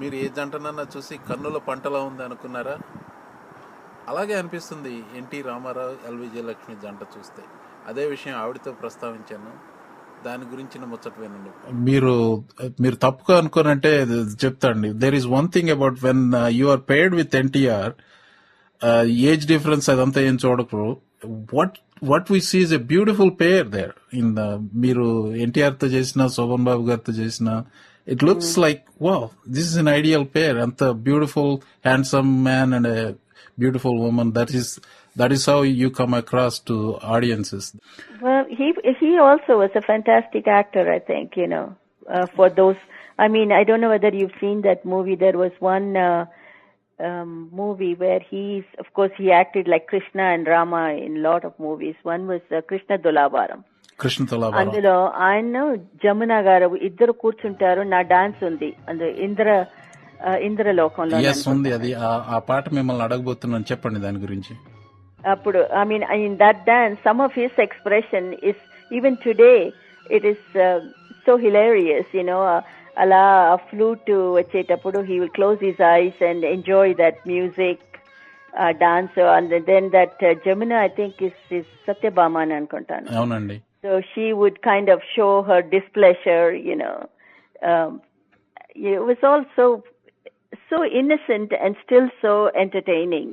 మీరు ఏ జంటనన్నా చూసి కన్నుల పంటలా ఉంది అనుకున్నారా? అలాగే అనిపిస్తుంది ఎన్టీ రామారావు, ఎల్వి విజయలక్ష్మి జంట చూస్తే. అదే విషయం ఆవిడతో ప్రస్తావించాను. దాని గురించిన ముచ్చట వినండి. మీరు మీరు తప్పుగా అనుకోనంటే చెప్తాండి. There is one thing about when you are paired with NTR, age difference అదంతా ఏం చూడకూడదు. What what we see is a beautiful pair there in the. మీరు ఎన్టీఆర్ తో చేసిన, శోభన్ బాబు గారితో చేసిన, it looks like wow, this is an ideal pair. అంత beautiful handsome man and a beautiful woman. That is how you come across to audiences. Well, he also was a fantastic actor, I think, for those. I mean, I don't know whether you've seen that movie. There was one movie where of course, he acted like Krishna and Rama in a lot of movies. One was Krishna Tulavaram. అందులో ఆయన జమున గారు ఇద్దరు కూర్చుంటారు, నా dance ఉంది అందు ఇంద్రలోకంలో ఉంది. అది ఆ పాట మిమ్మల్ని అడగబోతున్నాను, చెప్పండి దాని గురించి. అప్పుడు I mean in that dance, some of his expression is even today it is so hilarious, అలా ఫ్లూట్ వచ్చేటప్పుడు he will close his eyes and enjoy that music, dance, and then that Jamuna I think is Satyabhama అని అనుకుంటాను. అవునండి. So she would kind of show her displeasure, it was all so innocent and still so entertaining.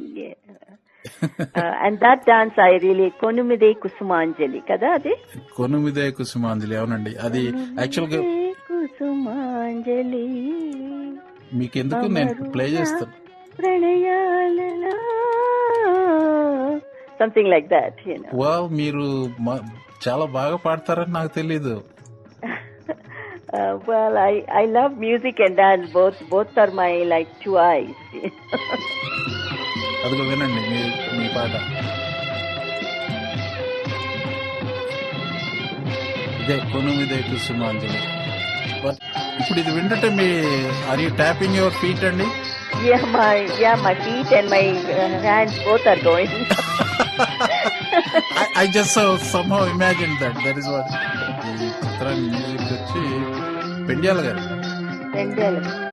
And that dance I really, Konumide Kusumanjali kada adi, Konumide Kusumanjali, అవునండి. అది actual గా కుసుమాంజలి మీకు ఎందుకు నేను play చేస్తాను, ప్రణయాలలో something like that, వావ్, మీరు చాలా బాగా పాడతారని నాకు తెలీదు. Well, I love music and dance. Both are my like two eyes. అదిగో వినండి మీ పాట. ఇదే కొనుమిదే కుసుమాంజలి. ఇప్పుడు ఇది వింటుంటే మీ are you tapping your feet అండి? Yeah, my feet and my hands both are going. I just somehow imagined that is what. ఈ చిత్రాన్ని మ్యూజిక్ వచ్చి పెండ్యాల గారు.